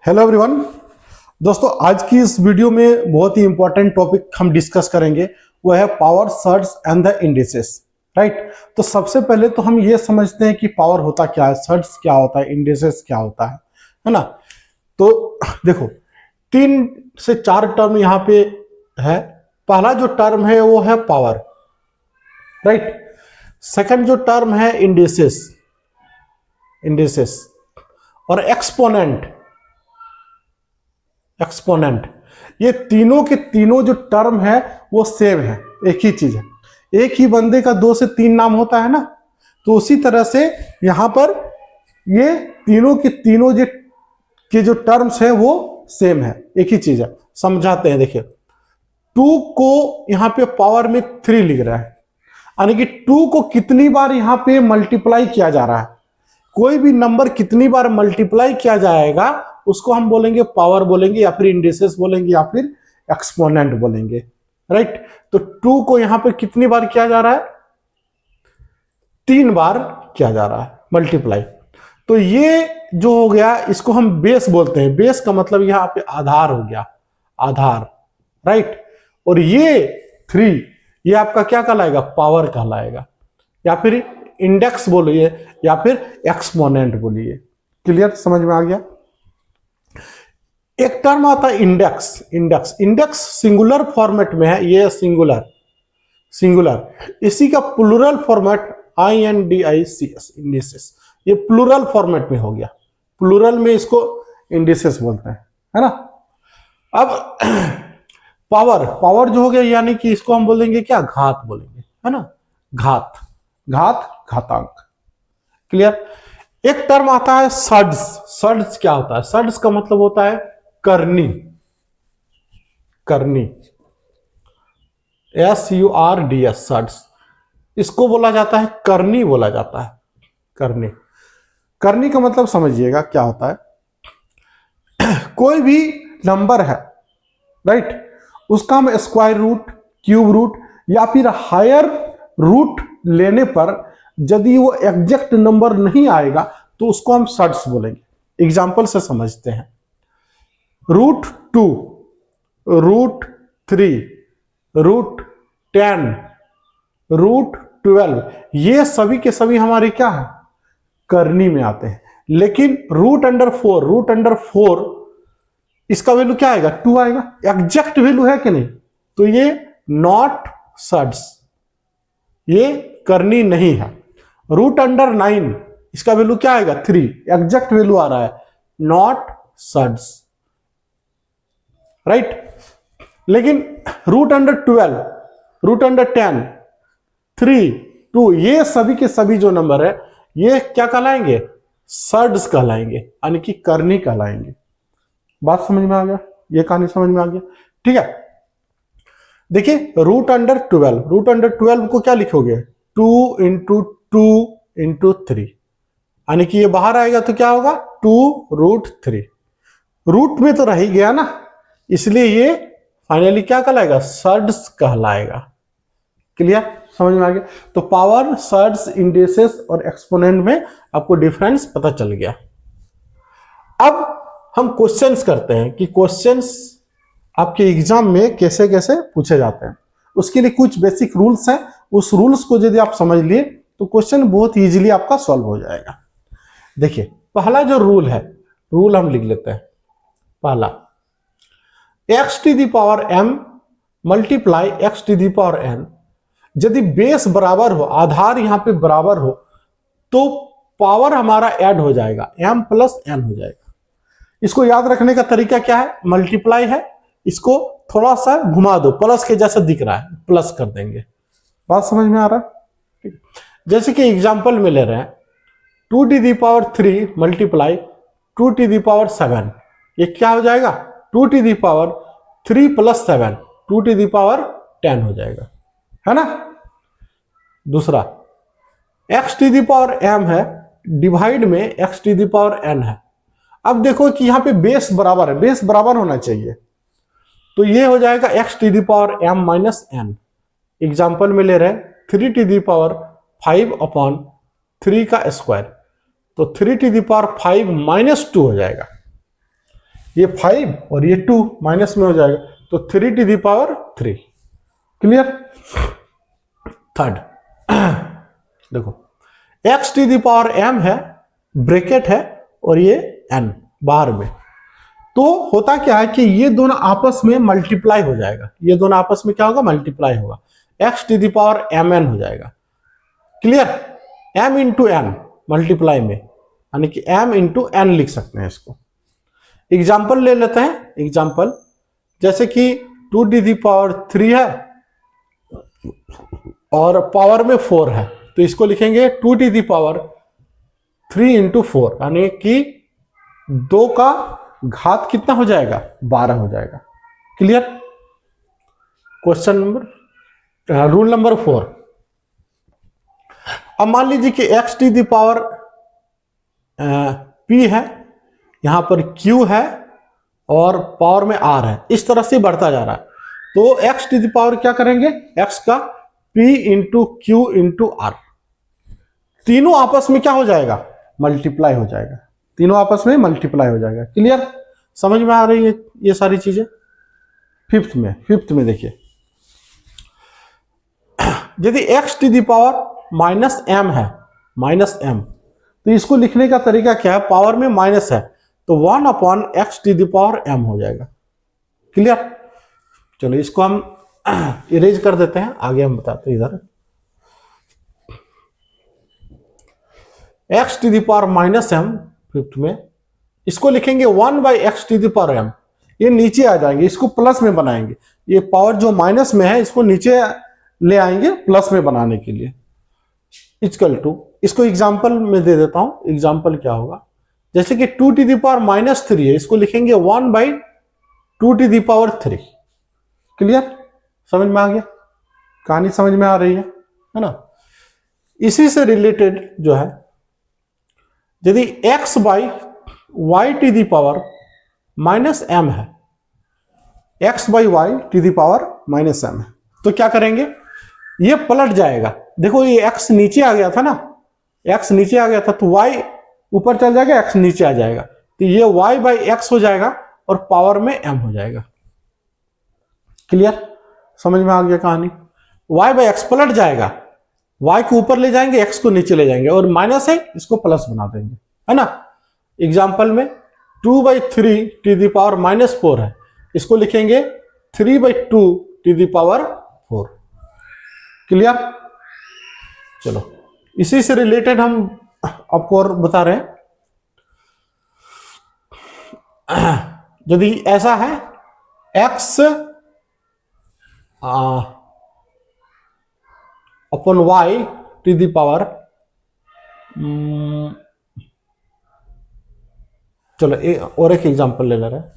Hello everyone. दोस्तों, आज की इस वीडियो में बहुत ही इंपॉर्टेंट टॉपिक हम डिस्कस करेंगे, वो है power, surge and the indices. Right. तो सबसे पहले तो हम ये समझते हैं कि पावर होता क्या है, सर्ज क्या होता है, इंडिसेस क्या होता है ना। तो देखो, 3 से 4 टर्म यहाँ पे है। पहला जो टर्म है वो है पावर, राइट। सेकंड जो टर्म है इंडिसेस, और एक्सपोनेंट। ये तीनों के तीनों जो टर्म है वो सेम है, एक ही चीज है। एक ही बंदे का 2 से 3 नाम होता है ना, तो उसी तरह से यहां पर ये तीनों के तीनों जो टर्म्स है वो सेम है, एक ही चीज है। समझाते हैं। देखिए, 2 को यहां पे पावर में 3 लिख रहा है, यानी कि 2 को कितनी बार यहां पे मल्टीप्लाई किया जा रहा है। कोई भी नंबर कितनी बार मल्टीप्लाई किया जाएगा उसको हम बोलेंगे पावर बोलेंगे, या फिर इंडिसेस बोलेंगे, या फिर एक्सपोनेंट बोलेंगे। राइट। तो 2 को यहां पर कितनी बार किया जा रहा है? 3 बार किया जा रहा है मल्टीप्लाई। तो ये जो हो गया इसको हम बेस बोलते हैं। बेस का मतलब यहां पे आधार हो गया, आधार। राइट। और ये 3 ये आपका क्या कहलाएगा? पावर कहलाएगा, या फिर इंडेक्स बोलिए, या फिर एक्सपोनेंट बोलिए। क्लियर? समझ में आ गया? एक टर्म आता है इंडेक्स सिंगुलर फॉर्मेट में है। ये सिंगुलर। इसी का प्लूरल फॉर्मेट INDICS, इंडिसेस। ये प्लूरल फॉर्मेट में हो गया। प्लूरल में इसको इंडिसेस बोलते हैं, है ना। अब पावर जो हो गया, यानी कि इसको हम बोलेंगे क्या? घात बोलेंगे, है ना। घातांक। क्लियर? एक टर्म आता है सर्ड्स क्या होता है? सर्ड्स का मतलब होता है करनी। SURDS, surds. इसको बोला जाता है करनी, बोला जाता है करनी का मतलब समझिएगा क्या होता है। कोई भी नंबर है, राइट, उसका हम स्क्वायर रूट, क्यूब रूट या फिर हायर रूट लेने पर यदि वो एग्जैक्ट नंबर नहीं आएगा तो उसको हम सर्ड्स बोलेंगे। एग्जाम्पल से समझते हैं। √2, √3, √10, √12, ये सभी के सभी हमारे क्या है? करनी में आते हैं। लेकिन √4 इसका वैल्यू क्या आएगा? 2 आएगा। एग्जैक्ट वैल्यू है कि नहीं? तो ये नॉट सर्ड्स, ये करनी नहीं है। √9 इसका वैल्यू क्या आएगा? 3, एग्जैक्ट वैल्यू आ रहा है, नॉट सर्ड्स। राइट। लेकिन √12, √10, 3, 2, ये सभी के सभी जो नंबर है ये क्या कहलाएंगे? सर्ड्स कहलाएंगे, यानी कि करनी कहलाएंगे। बात समझ में आ गया? ये कहानी समझ में आ गया? ठीक है। देखिए, √12 को क्या लिखोगे? 2 × 2 × 3, यानी कि ये बाहर आएगा तो क्या होगा? 2√3। रूट में तो रह ही गया ना, इसलिए ये फाइनली क्या कहलाएगा? सर्ड्स कहलाएगा। क्लियर? समझ में आ गया? तो पावर, सर्ड्स, इंडिसेस और एक्सपोनेंट में आपको डिफरेंस पता चल गया। अब हम क्वेश्चंस करते हैं कि क्वेश्चंस आपके एग्जाम में कैसे कैसे पूछे जाते हैं। उसके लिए कुछ बेसिक रूल्स हैं। उस रूल्स को यदि आप समझ लिए तो क्वेश्चन बहुत इजीली आपका सॉल्व हो जाएगा। देखिए, पहला जो रूल है, रूल हम लिख लेते हैं। पहला, x⁻m मल्टीप्लाई x⁻n। यदि बेस बराबर हो, आधार यहां पे बराबर हो, तो पावर हमारा ऐड हो जाएगा, m + n हो जाएगा। इसको याद रखने का तरीका क्या है? मल्टीप्लाई है, इसको थोड़ा सा घुमा दो, प्लस के जैसा दिख रहा है, प्लस कर देंगे। बात समझ में आ रहा है? जैसे कि एग्जांपल में ले रहे हैं, 2⁻³ मल्टीप्लाई 2⁻7, ये क्या हो जाएगा? 2⁻3 + 7, 2⁻10 हो जाएगा, है ना। दूसरा, x⁻m है, डिवाइड में x⁻n है। अब देखो कि यहां पे बेस बराबर है, बेस बराबर होना चाहिए, तो ये हो जाएगा x⁻m - n। एग्जाम्पल में ले रहे हैं 3⁵/3 का स्क्वायर, तो 3⁵ - 2 हो जाएगा। ये 5 और ये 2 माइनस में हो जाएगा, तो 3 to the power 3। Clear. Third देखो, x to the power m है, ब्रैकेट है, और ये n बाहर में, तो होता क्या है कि ये दोनों आपस में मल्टीप्लाई हो जाएगा, ये दोनों आपस में क्या होगा, मल्टीप्लाई होगा, x to the power mn हो जाएगा। Clear. m into n multiply में, यानी कि m इंटू n लिख सकते हैं इसको। एग्जाम्पल ले लेते हैं, एग्जाम्पल जैसे कि 2 टू द पावर 3 है और पावर में 4 है, तो इसको लिखेंगे 2 टू द पावर 3 इंटू 4, यानी कि 2 का घात कितना हो जाएगा, 12 हो जाएगा। Clear. Question number rule number 4। अब मान लीजिए कि x to the power p है, यहां पर q है और पावर में r है, इस तरह से बढ़ता जा रहा है, तो x टू द पावर क्या करेंगे, x का p into Q into R, तीनों आपस में क्या हो जाएगा, मल्टीप्लाई हो जाएगा, तीनों आपस में मल्टीप्लाई हो जाएगा। क्लियर। समझ में आ रही है ये सारी चीजें। फिफ्थ में देखिए, यदि x to the power minus m है, माइनस m, तो इसको लिखने का तरीका क्या है, पावर में माइनस है तो 1 upon x to the power m हो जाएगा। क्लियर। चलो इसको हम इरेज कर देते हैं, आगे हम बताते हैं। इधर x to the power minus m, fifth में इसको लिखेंगे 1 by X to the power m, ये नीचे आ जाएंगे, इसको प्लस में बनाएंगे, ये पावर जो माइनस में है इसको नीचे ले आएंगे प्लस में बनाने के लिए, इक्वल टू, इसको एग्जाम्पल में दे देता हूं। एग्जाम्पल क्या होगा, जैसे कि 2 टू द पावर माइनस 3 है, इसको लिखेंगे 1 by 2 to the power 3। Clear. समझ में आ गया, कहानी समझ में आ रही है ना। इसी से रिलेटेड जो है, यदि x by Y to the power minus m है, x by Y to the power minus m है, तो क्या करेंगे, ये पलट जाएगा। देखो ये x नीचे आ गया था ना, x नीचे आ गया था तो y ऊपर चल जाएगा, x नीचे आ जाएगा, तो ये y बाई एक्स हो जाएगा और पावर में m हो जाएगा। क्लियर। समझ में आ गया कहानी। y बाई एक्स पलट जाएगा, y को ऊपर ले जाएंगे, x को नीचे ले जाएंगे, और माइनस है इसको प्लस बना देंगे, है ना। एग्जाम्पल में 2 by 3 to the power minus 4 है, इसको लिखेंगे 3 by 2 to the power 4। Clear. चलो इसी से रिलेटेड हम आपको और बता रहे हैं, यदि ऐसा है x upon y to the power, चलो और एक एग्जांपल ले रहे हैं,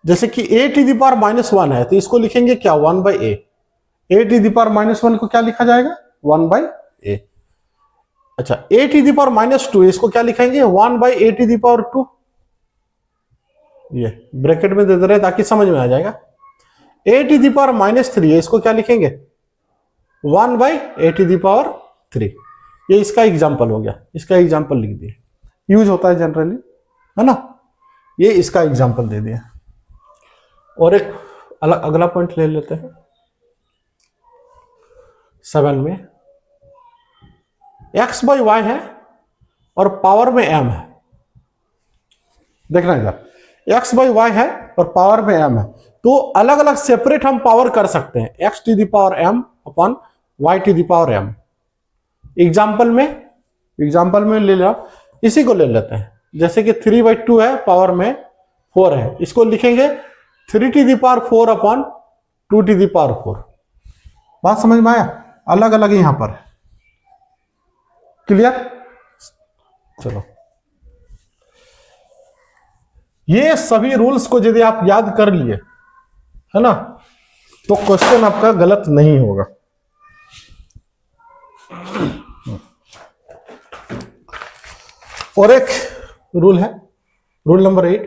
जैसे कि a to the power minus 1 है, तो इसको लिखेंगे क्या, 1 by a to the power minus 1 को क्या लिखा जाएगा, 1 बाई a। अच्छा, a to the power minus 2, इसको क्या लिखेंगे, 1 by a to the power 2, ये ब्रैकेट में दे रहे हैं ताकि समझ में आ जाएगा। a to the power minus 3 है, इसको क्या लिखेंगे, 1 by a to the power 3। ये इसका एग्जाम्पल हो गया, इसका एग्जाम्पल लिख दिए, यूज होता है जनरली, है ना। ये इसका एग्जाम्पल दे दिया। और एक अगला पॉइंट ले लेते हैं 7 में, x बाई वाई है और पावर में m है। देखना इधर, x बाई वाई है और पावर में m है, तो अलग अलग सेपरेट हम पावर कर सकते हैं, x to the power m upon y to the power m। Example में ले लो, इसी को ले लेते हैं, जैसे कि 3 बाई 2 है, पावर में 4 है, इसको लिखेंगे 3 to the power 4 upon 2 to the power 4। बात समझ में आया, अलग अलग यहां पर। क्लियर। चलो ये सभी रूल्स को यदि आप याद कर लिए, है ना, तो क्वेश्चन आपका गलत नहीं होगा। और एक रूल है, rule number 8,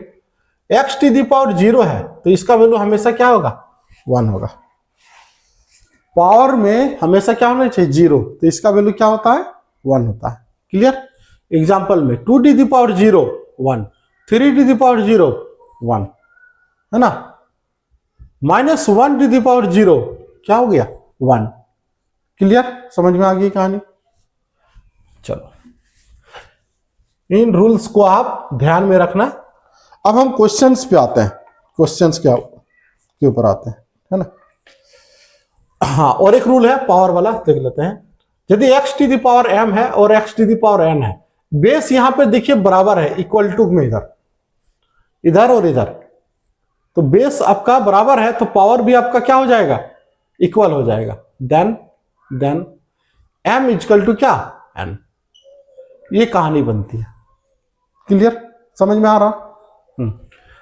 x to the power 0 है तो इसका वैल्यू हमेशा क्या होगा, 1 होगा। पावर में हमेशा क्या होना चाहिए, 0, तो इसका वैल्यू क्या होता है, 1 होता है। क्लियर। एग्जाम्पल में 2 to the power 0 1, 3 to the power 0 1, है ना, -1 टू द पावर 0 क्या हो गया 1। क्लियर, समझ में आ गई कहानी। चलो, इन रूल्स को आप ध्यान में रखना। अब हम क्वेश्चंस पे आते हैं, क्वेश्चंस के ऊपर आते हैं, है ना। हाँ, और एक रूल है पावर वाला, देख लेते हैं। यदि x to the power m है और x to the power n है, बेस यहां पे देखिए बराबर है, इक्वल टू में इधर और इधर, तो बेस आपका बराबर है तो पावर भी आपका क्या हो जाएगा, इक्वल हो जाएगा। देन m इक्वल टू क्या n, ये कहानी बनती है। क्लियर, समझ में आ रहा।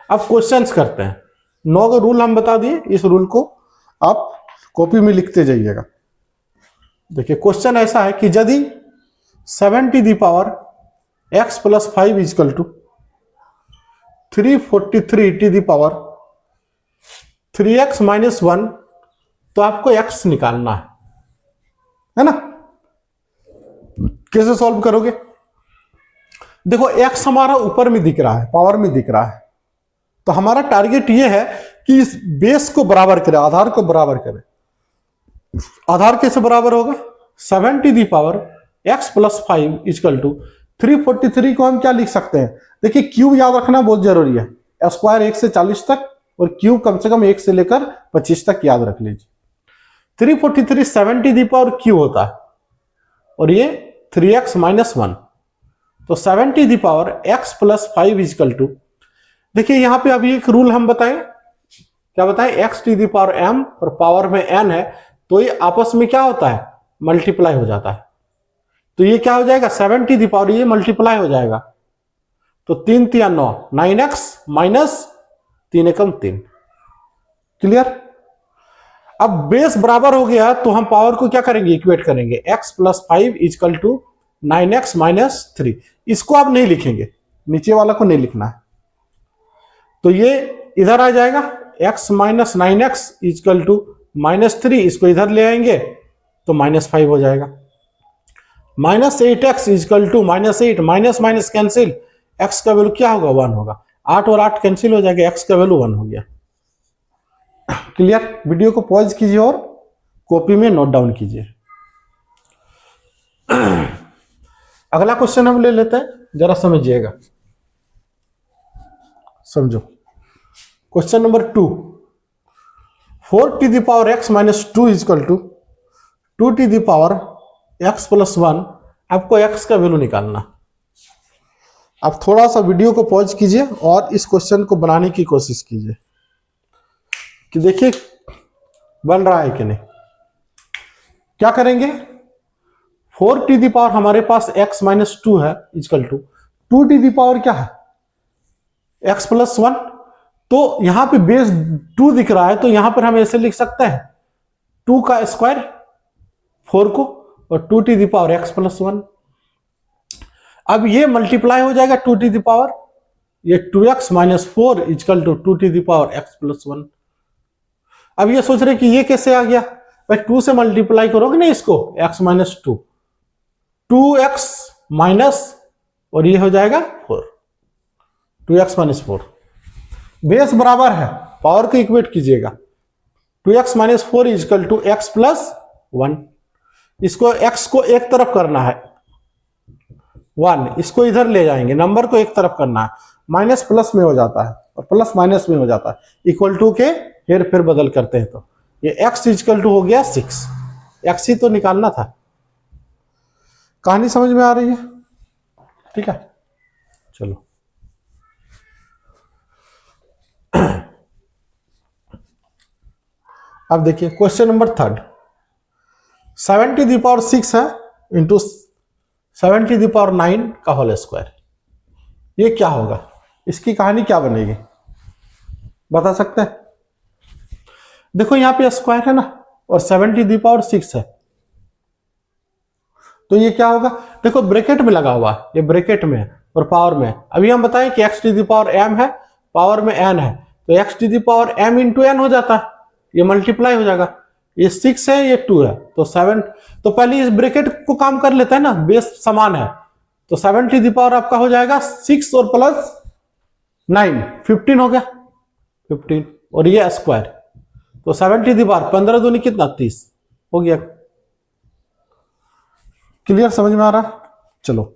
अब क्वेश्चंस करते हैं। 9 का रूल हम बता दिए, इस रूल को आप कॉपी में लिखते जाइएगा। देखिए क्वेश्चन ऐसा है कि यदि 7 to the power x plus 5 equal to 343 to the power 3x minus 1, तो आपको x निकालना है ना। कैसे सॉल्व करोगे? देखो x हमारा ऊपर में दिख रहा है, पावर में दिख रहा है, तो हमारा टारगेट ये है कि इस बेस को बराबर करें, आधार को बराबर करें। आधार कैसे बराबर होगा? 7 to the power x plus 5 equal to 343 को हम क्या लिख सकते हैं? देखिए क्यूब याद रखना बहुत जरूरी है। स्क्वायर 1 से 40 तक और क्यूब कम से कम 1 से लेकर 25 तक याद रख लीजिए। 343 7 टू द पावर क्यूब होता है और ये 3x माइनस 1, तो 7 to the power x plus 5 equal to, देखिए यहां पे अभी एक रूल हम बताएं, क्या बताएं? x to the power m और पावर में n है, तो ये आपस में क्या होता है, मल्टीप्लाई हो जाता है। तो ये क्या हो जाएगा, 7 टू द पावर ये मल्टीप्लाई हो जाएगा, तो 3 3 9, 9x माइनस 3 एकम 3। क्लियर। अब बेस बराबर हो गया तो हम पावर को क्या करेंगे, इक्वेट करेंगे। x plus 5 equal to 9x minus 3। इसको आप नहीं लिखेंगे, नीचे वाला को नहीं लिखना है, तो ये इधर आ जाएगा। x minus 9x equal to -3, इसको इधर ले आएंगे तो -5 हो जाएगा। -8x equal to -8, minus minus cancel, x का वैल्यू क्या होगा, 1 होगा। 8 और 8 कैंसिल हो जाएगा, x का वैल्यू 1 हो गया। क्लियर। वीडियो को पॉज कीजिए और कॉपी में नोट डाउन कीजिए। अगला क्वेश्चन हम ले लेते हैं, जरा समझिएगा, समझो। Question number 2, 4 to the power x minus 2 equal to 2 to the power x plus 1। आपको x का वैल्यू निकालना। आप थोड़ा सा वीडियो को पॉज कीजिए और इस क्वेश्चन को बनाने की कोशिश कीजिए कि देखिए बन रहा है कि नहीं। क्या करेंगे, 4 टू द पावर हमारे पास x माइनस 2 है equal to 2 to the power क्या है, x प्लस 1। तो यहां पे बेस 2 दिख रहा है, तो यहां पर हम ऐसे लिख सकते हैं 2 का स्क्वायर 4 को और 2 to the power x plus 1। अब ये मल्टीप्लाई हो जाएगा 2 टू द पावर, ये 2x minus 4 equal to 2 to the power x plus 1। अब ये सोच रहे कि ये कैसे आ गया, भाई 2 से मल्टीप्लाई करोगे ना इसको, x माइनस 2, 2x माइनस और ये हो जाएगा 4, 2x माइनस 4। बेस बराबर है, पावर को इक्वेट कीजिएगा। 2x minus 4 equal to x plus 1। इसको x को एक तरफ करना है 1, इसको इधर ले जाएंगे, नंबर को एक तरफ करना है, माइनस प्लस में हो जाता है और प्लस माइनस में हो जाता है, इक्वल टू के हेर फेर बदल करते हैं, तो ये x इक्वल टू हो गया 6। x ही तो निकालना था। कहानी समझ में आ रही है? ठीक है, चलो। अब देखिए question number 3, 7 to the power 6 है इंटू 7 टू द पावर 9 का होल स्क्वायर। ये क्या होगा, इसकी कहानी क्या बनेगी, बता सकते हैं? देखो यहां पे स्क्वायर है ना और 7 टू द पावर 6 है, तो ये क्या होगा, देखो ब्रैकेट में लगा हुआ है, ये ब्रैकेट में है और पावर में है। अभी हम बताएं कि x to the power m है, पावर में n है, तो x to the power m into n हो जाता है, ये मल्टीप्लाई हो जाएगा। ये 6 है, ये 2 है, तो 7। तो पहले इस ब्रैकेट को काम कर लेता है ना, बेस समान है, तो 7 टू द पावर आपका हो जाएगा 6 और प्लस 9 15 हो गया 15 और ये स्क्वायर, तो 7 टू द पावर 15 दूनी कितना 30 हो गया। क्लियर, समझ में आ रहा? चलो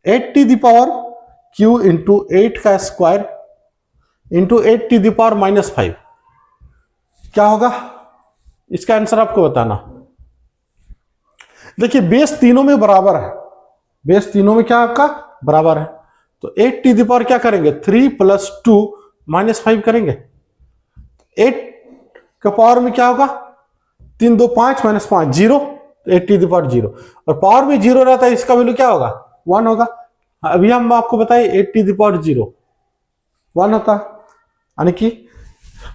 8 to the power q into 8 का square into 8 to the power -5 क्या होगा? इसका आंसर आपको बताना। देखिए बेस तीनों में बराबर है, बेस तीनों में क्या आपका बराबर है, तो 8 टू द पावर क्या करेंगे 3 + 2 -5 करेंगे। 8 के पावर में क्या होगा 3 2 5 -5 0, 8 टू द पावर 0 और पावर में 0 रहता है, इसका वैल्यू क्या होगा 1 होगा। अभी हम आपको बताइए 8 टू द पावर 0 1 होता है, यानी कि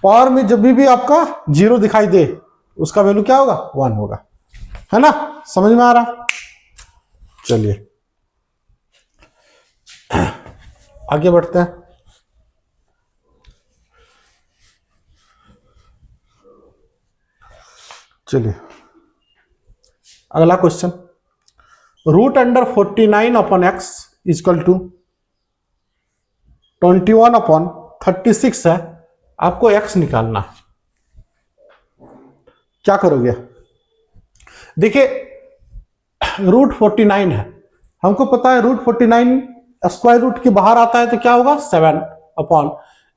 पावर में जब भी आपका 0 दिखाई दे उसका वैल्यू क्या होगा 1 होगा, है ना? समझ में आ रहा? चलिए आगे बढ़ते हैं। चलिए अगला क्वेश्चन, √49/x इक्वल टू 21/36 है, आपको x निकालना है, क्या करोगे? देखिए √49 है, हमको पता है √49 स्क्वायर रूट के बाहर आता है तो क्या होगा 7 अपॉन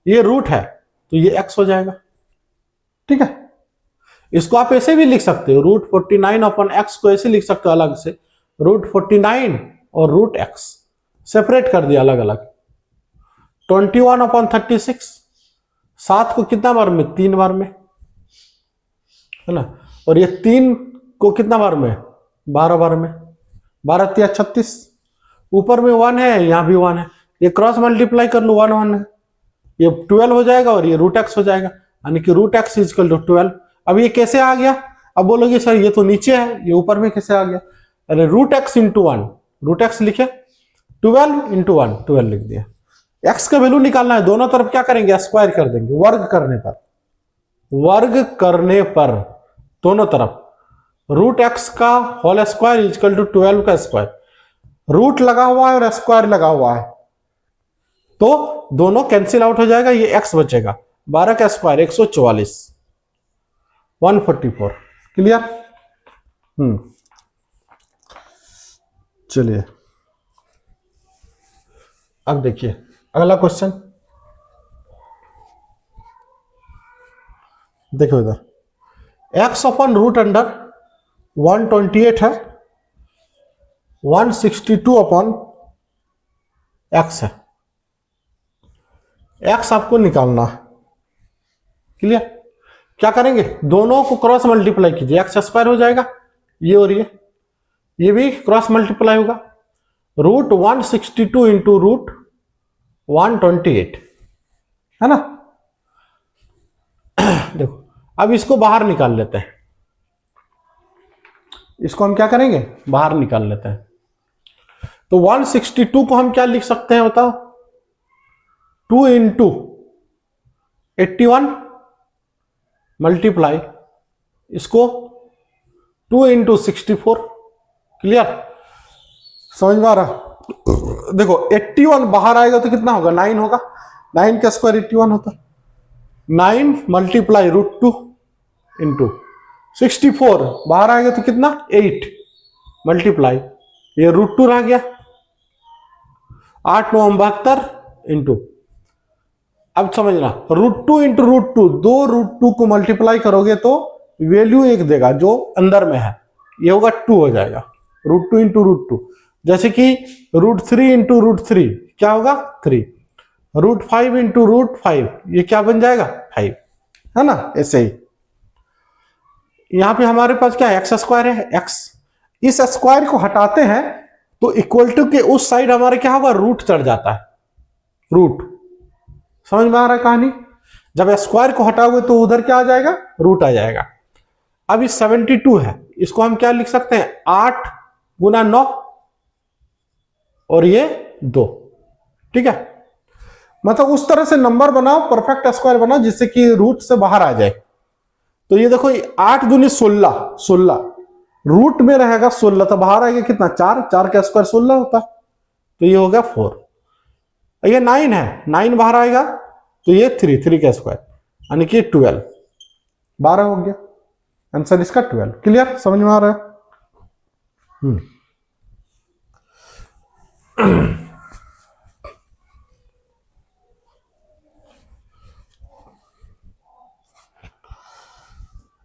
ये रूट है तो ये x हो जाएगा, ठीक है। इसको आप ऐसे भी लिख सकते हो, √49/x को ऐसे लिख सकते हो अलग से, √49 और √x सेपरेट कर दिया अलग अलग। 21/36 7 को कितना बार में 3 बार में, है ना, और ये 3 को कितना बार में 12 बार में, 12 × 36, ऊपर में 1 है यहां भी 1 है, ये क्रॉस मल्टीप्लाई कर लो 1 1 है, ये 12 हो जाएगा और ये √x हो जाएगा, यानी कि √x = 12। अब ये कैसे आ गया? अब बोलोगे सर ये तो नीचे है, ये ऊपर में कैसे आ गया? अरे √x × 1, √x लिखे 12 × 1 12 लिख दिया। x का वैल्यू निकालना है, दोनों तरफ क्या करेंगे स्क्वायर कर देंगे, वर्ग करने पर, वर्ग करने पर दोनों तरफ √x का होल स्क्वायर = 12 का स्क्वायर, रूट लगा हुआ है और स्क्वायर लगा हुआ है तो दोनों कैंसिल आउट हो जाएगा, ये x बचेगा, 12 का स्क्वायर 144 144। क्लियर? चलिए अब देखिए अगला क्वेश्चन, देखो इधर x/√128 है, 162/x है, x आपको निकालना है। क्लियर? क्या करेंगे दोनों को क्रॉस मल्टीप्लाई कीजिए, x स्क्वायर हो जाएगा ये और ये भी क्रॉस मल्टीप्लाई होगा, √162 इंटू √128 है ना। देखो अब इसको बाहर निकाल लेते हैं, इसको हम क्या करेंगे बाहर निकाल लेते हैं, तो 162 को हम क्या लिख सकते हैं बताओ 2 इंटू 81 मल्टीप्लाई इसको 2 इंटू 64। क्लियर? समझ में आ रहा? देखो 81 बाहर आएगा तो कितना होगा 9 होगा, 9 का स्क्वायर 81 होता, 9 मल्टीप्लाई √2 इंटू 64 बाहर आएगा तो कितना 8 मल्टीप्लाई ये √2 रह गया, 8 9 72 इंटू, अब समझना √2 इंटू √2, दो √2 को मल्टीप्लाई करोगे तो वैल्यू एक देगा जो अंदर में है, ये होगा 2 हो जाएगा, √2 इंटू √2, जैसे कि √3 इंटू √3 क्या होगा 3, √5 इंटू √5 ये क्या बन जाएगा 5, है ना। ऐसे ही यहां पे हमारे पास क्या है x स्क्वायर है, x, इस स्क्वायर को हटाते हैं तो इक्वल टू के उस साइड हमारे क्या होगा रूट चढ़ जाता है, रूट। समझ में आ रहा है कहानी? जब स्क्वायर को हटाओगे तो उधर क्या आ जाएगा रूट आ जाएगा। अब इस 72 है, इसको हम क्या लिख सकते हैं 8 × 9 और ये 2, ठीक है। मतलब उस तरह से नंबर बनाओ, परफेक्ट स्क्वायर बनाओ जिससे कि रूट से बाहर आ जाए। तो ये देखो 8 दूनी 16 रूट में रहेगा 16 तो बाहर आएगा कितना 4, 4 का स्क्वायर 16 होता है, तो ये हो गया 4। ये 9 है, 9 बाहर आएगा तो ये 3 का स्क्वायर यानी कि 12, 12 हो गया। आंसर इसका 12। क्लियर, समझ में आ रहा है?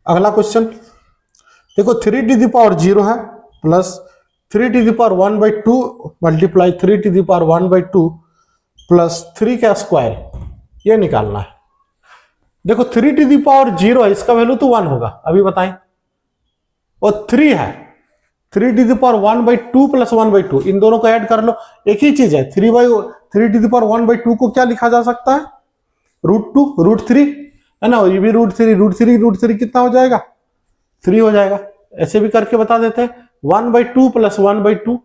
अगला क्वेश्चन देखो, 3 to the power 0 है plus 3 to the power 1/2 multiply 3 to the power 1/2 plus 3 का स्क्वायर, ये निकालना है। देखो 3 to the power 0 है, इसका वैल्यू तो 1 होगा, अभी बताएं। और 3 है, 3 to the power 1/2 प्लस 1/2, इन दोनों को ऐड कर लो, एक ही चीज है। 3 to the power 1/2 को क्या लिखा जा सकता है? √2, √3 है ना, ये भी √3 कितना हो जाएगा? 3 हो जाएगा। ऐसे भी करके बता देते हैं, 1/2 प्लस 1/2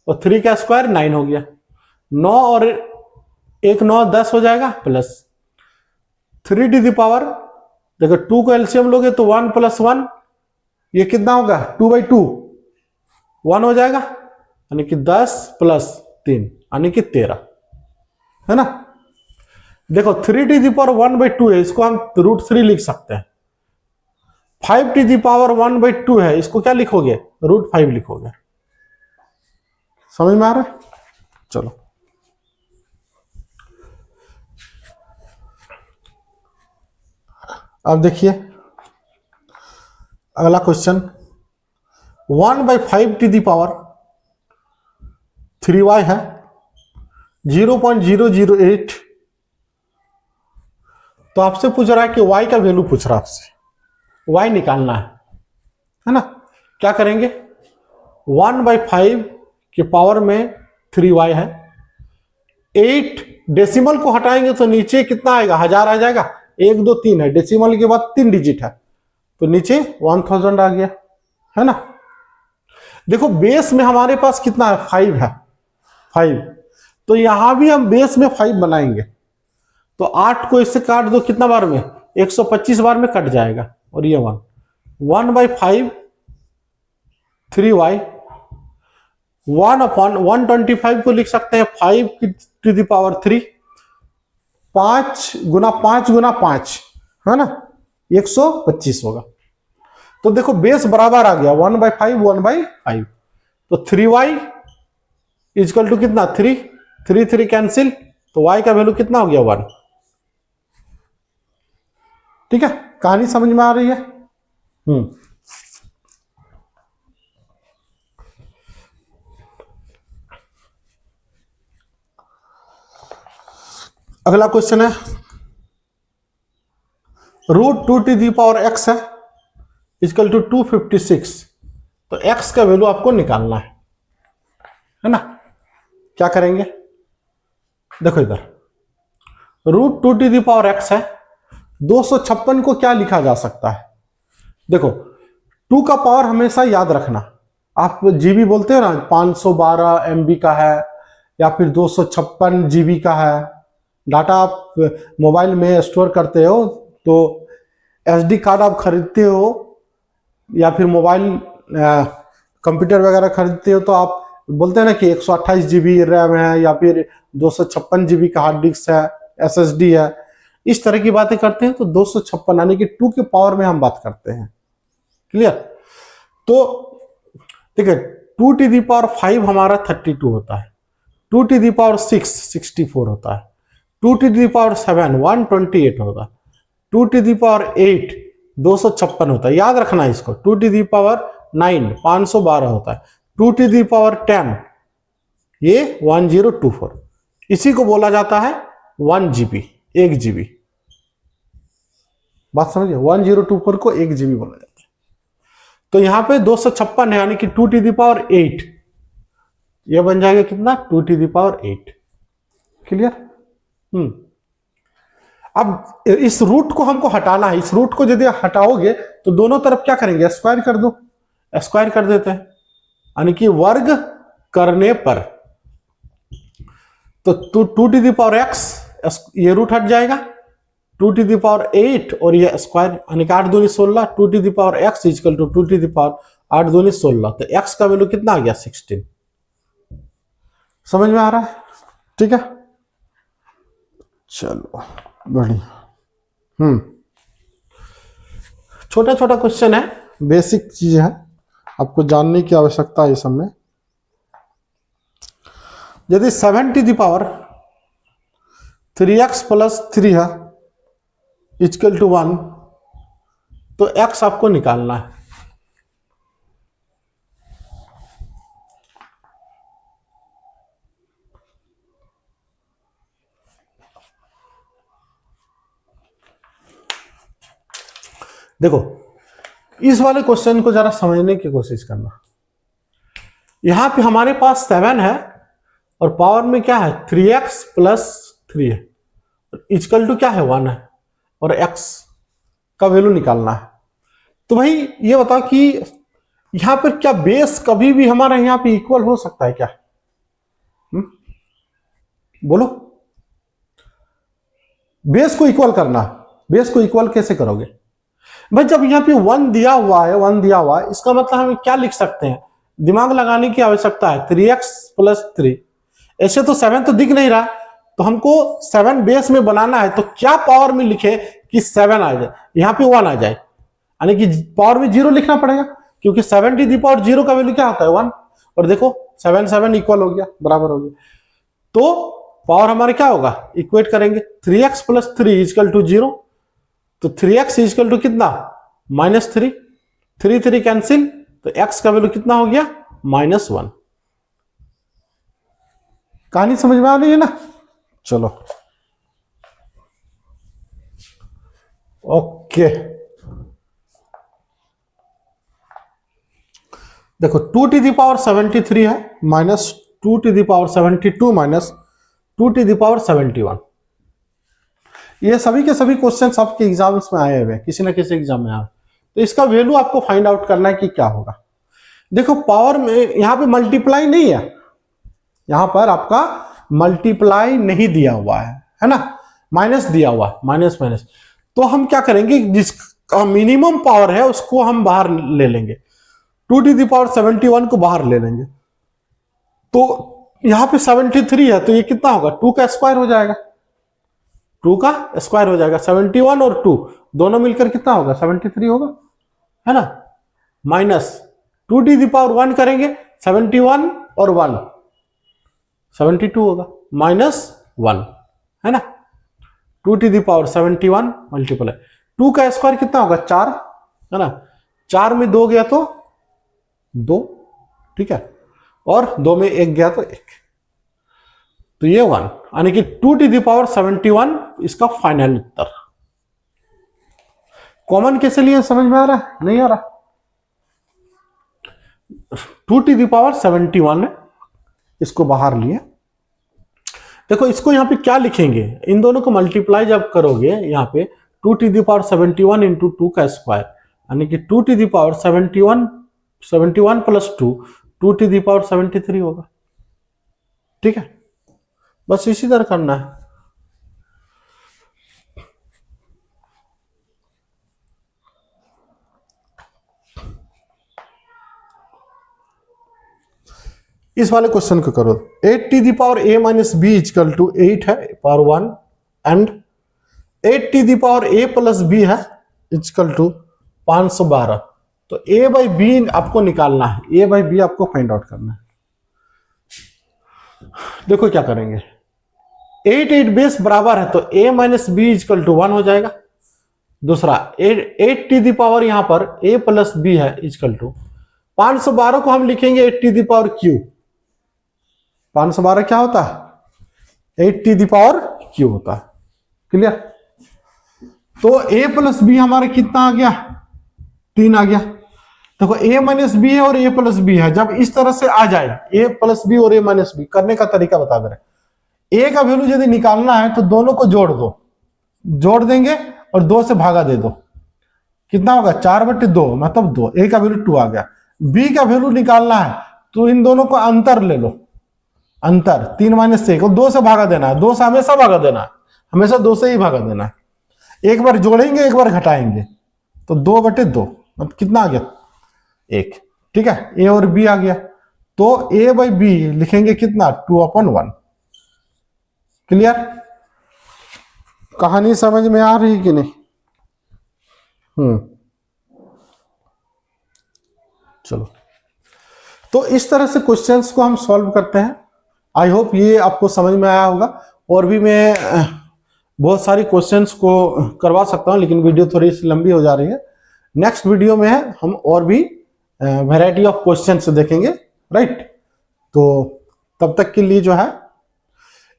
और 3 का स्क्वायर 9 हो गया। 9 और 1 9 10 हो जाएगा, प्लस 3 to the power, देखो 2 को एलसीएम लोगे तो 1 + 1, ये कितना होगा? 2/2, 1 हो जाएगा, यानी कि 10 + 3 यानी कि 13, है ना। देखो 3 to the power 1/2 है, इसको हम √3 लिख सकते हैं। 5 to the power 1/2 है, इसको क्या लिखोगे? √5 लिखोगे। समझ में आ रहा है? चलो अब देखिए अगला question, 1/5 to the power 3y है, 0.008, तो आपसे पूछ रहा है कि y का वैल्यू पूछ रहा है आपसे, y निकालना है ना। क्या करेंगे? 1/5 के पावर में 3y है, 8 डेसिमल को हटाएंगे तो नीचे कितना आएगा? 1000 आ जाएगा। 1 2 3 है, डेसिमल के बाद 3 डिजिट है, तो नीचे 1000 आ गया, है ना। देखो बेस में हमारे पास कितना है? 5 है, 5, तो यहां भी हम बेस में 5 बनाएंगे, तो 8 को इससे काट दो, कितना बार में? 125 बार में कट जाएगा, और ये 1/5 3y, 1/125 को लिख सकते हैं 5 to the power 3, 5 गुना 5 गुना 5, है ना, 125 होगा। तो देखो बेस बराबर आ गया, 1/5 1/5, तो 3y इक्वल टू कितना? 3 3 कैंसिल, तो y का वैल्यू कितना हो गया? 1। ठीक है, कहानी समझ में आ रही है? अगला क्वेश्चन है, √2 to the power x है, इक्वल टू 256, तो x का वैल्यू आपको निकालना है ना। क्या करेंगे? देखो इधर √2 to the power x है, 256 को क्या लिखा जा सकता है? देखो 2 का पावर हमेशा याद रखना, आप जीबी बोलते हो ना, 512 MB का है या फिर 256 GB का है। डाटा आप मोबाइल में स्टोर करते हो तो SD कार्ड आप खरीदते हो या फिर मोबाइल कंप्यूटर वगैरह खरीदते हो तो आप बोलते हैं ना कि 128 GB रैम है या फिर 256 GB का हार्ड डिस्क है, SSD है, इस तरह की बातें करते हैं। तो 256 यानी कि 2 के पावर में हम बात करते हैं। क्लियर? तो ठीक है, 2 to the power 5 हमारा 32 होता है, 2 to the power 6 64 होता है, 2 to the power 7 128 होता है, 2 to the power 8 256 होता है। याद रखना है इसको। 2 to the power 9 512 होता है, 2 to the power 10 ये 1024, इसी को बोला जाता है 1 GB, 1 GB। बात समझिए, 1024 को 1 GB बोला जाता है। तो यहां पे 256 है, यानी कि 2 to the power 8, ये बन जाएगा कितना? 2 to the power 8। क्लियर? अब इस रूट को हमको हटाना है। इस रूट को यदि हटाओगे तो दोनों तरफ क्या करेंगे? स्क्वायर कर दो, स्क्वायर कर देते हैं, यानी कि वर्ग करने पर। तो 2 to the power x, ये रूट हट जाएगा, 2 to the power 8 और ये स्क्वायर, यानी कि 8 दूनी 16, 2 to the power x equal to 2 to the power 8 दूनी 16, तो x का वैल्यू कितना आ गया? 16। समझ में आ रहा है? ठीक है, चलो बढ़िया। छोटा छोटा क्वेश्चन है, बेसिक चीज है, आपको जानने की आवश्यकता है इस सब में। यदि 7 + 3 है इक्वल टू 1, तो x आपको निकालना है। देखो, इस वाले क्वेश्चन को जरा समझने की कोशिश करना। यहां पे हमारे पास 7 है और पावर में क्या है 3x + 3 है, इक्वल टू क्या है 1 है, और x का वैल्यू निकालना है। तो भाई ये बताओ कि यहां पर क्या बेस कभी भी हमारा यहां पे इक्वल हो सकता है क्या? बोलो, बेस को इक्वल करना। बेस को इक्वल कैसे करोगे भाई? जब यहाँ पे 1 दिया हुआ है, 1 दिया हुआ है, इसका मतलब हम क्या लिख सकते हैं? दिमाग लगाने की आवश्यकता है। 3x + 3, ऐसे तो 7 तो दिख नहीं रहा, तो हमको 7 बेस में बनाना है। तो क्या पावर में लिखे कि 7 आ जाए, यहाँ पे 1 आ जाए, यानी कि पावर में 0 लिखना पड़ेगा, क्योंकि 7⁻0 का वैल्यू क्या होता है 1। और देखो 7 7 इक्वल हो गया, बराबर हो गया। तो पावर हमारे क्या होगा, इक्वेट करेंगे 3x + 3 = 0। तो 3x = कितना -3, 3 3 कैंसिल, तो x का वैल्यू कितना हो गया -1। कहानी समझ में आ रही है ना? चलो ओके। देखो 2⁻73 है, -2⁻72 -2⁻71। ये सभी के सभी क्वेश्चन आपके एग्जाम्स में आए हुए हैं, किसी ना किसी एग्जाम में आए। तो इसका वैल्यू आपको फाइंड आउट करना है कि क्या होगा। देखो पावर में यहां पे मल्टीप्लाई नहीं है, यहां पर आपका मल्टीप्लाई नहीं दिया हुआ है ना, माइनस दिया हुआ, माइनस माइनस। तो हम क्या करेंगे, जिसका मिनिमम पावर है उसको हम बाहर ले लेंगे, 2⁻71 को बाहर ले लेंगे। तो यहां पे 73 है, तो ये कितना होगा 2 का स्क्वायर हो जाएगा, 2 का स्क्वायर हो जाएगा। 71 और 2 दोनों मिलकर कितना होगा 73 होगा, है ना। माइनस 2⁻1 करेंगे, 71 और 1 72 होगा, -1, है ना। 2⁻71 मल्टीप्लाई 2 का स्क्वायर कितना होगा 4, है ना। 4 में 2 गया तो 2, ठीक है, और 2 में 1 गया तो 1, तो ये 1, यानी कि 2⁻71 इसका फाइनल उत्तर। कॉमन कैसे लिए समझ में आ रहा है? नहीं आ रहा। 2⁻71 इसको बाहर लिए। देखो इसको यहां पे क्या लिखेंगे, इन दोनों को मल्टीप्लाई जब करोगे यहां पे 2⁻71 × 2 का स्क्वायर, यानी कि 2⁻71 + 2 2⁻73 होगा, ठीक है। बस इसी तरह करना है। इस वाले क्वेश्चन को करो, 8⁻a - b = 8 है पावर 1, एंड 8⁻a + b है इक्वल टू 512। तो a/b आपको निकालना है, a/b आपको फाइंड आउट करना है। देखो क्या करेंगे, 8 बेस बराबर है, तो a - b = 1 हो जाएगा। दूसरा 8 यहां पर a + b है इक्वल टू 512 को हम लिखेंगे 8⁻³ 512 क्या होता है 8⁻³ होता है, क्लियर। तो a + b हमारा कितना आ गया 3 आ गया। देखो a - b है और a + b है, जब इस तरह से आ जाए a + b और a - b, करने का तरीका बता दे रहे। a का वैल्यू यदि निकालना है तो दोनों को जोड़ दो, जोड़ देंगे और 2 से भागा दे दो, कितना होगा 4/2, मतलब 2। a का वैल्यू 2 आ गया। b का वैल्यू निकालना है तो इन दोनों को अंतर ले लो, अंतर 3 - 1 को 2 से भागा देना है, 2 से हमेशा भागा देना है, हमेशा 2 से ही भागा देना है। एक बार जोड़ेंगे एक बार घटाएंगे, तो 2/2, मतलब कितना आ गया 1, ठीक है। a और b आ गया। तो a बाई बी लिखेंगे कितना 2/1। क्लियर? कहानी समझ में आ रही कि नहीं? चलो, तो इस तरह से क्वेश्चंस को हम सॉल्व करते हैं। आई होप ये आपको समझ में आया होगा। और भी मैं बहुत सारी क्वेश्चंस को करवा सकता हूं, लेकिन वीडियो थोड़ी सी लंबी हो जा रही है। नेक्स्ट वीडियो में हम और भी वैरायटी ऑफ क्वेश्चंस देखेंगे, राइट? तो तब तक के लिए जो है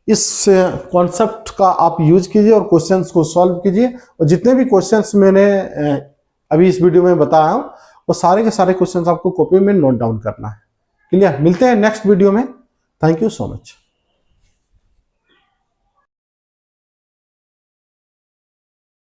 इस कॉन्सेप्ट का आप यूज कीजिए और क्वेश्चंस को सॉल्व कीजिए। और जितने भी क्वेश्चंस मैंने अभी इस वीडियो में बताया हूं, वो सारे के सारे क्वेश्चंस आपको कॉपी में नोट डाउन करना है। क्लियर? मिलते हैं नेक्स्ट वीडियो में। Thank you so much.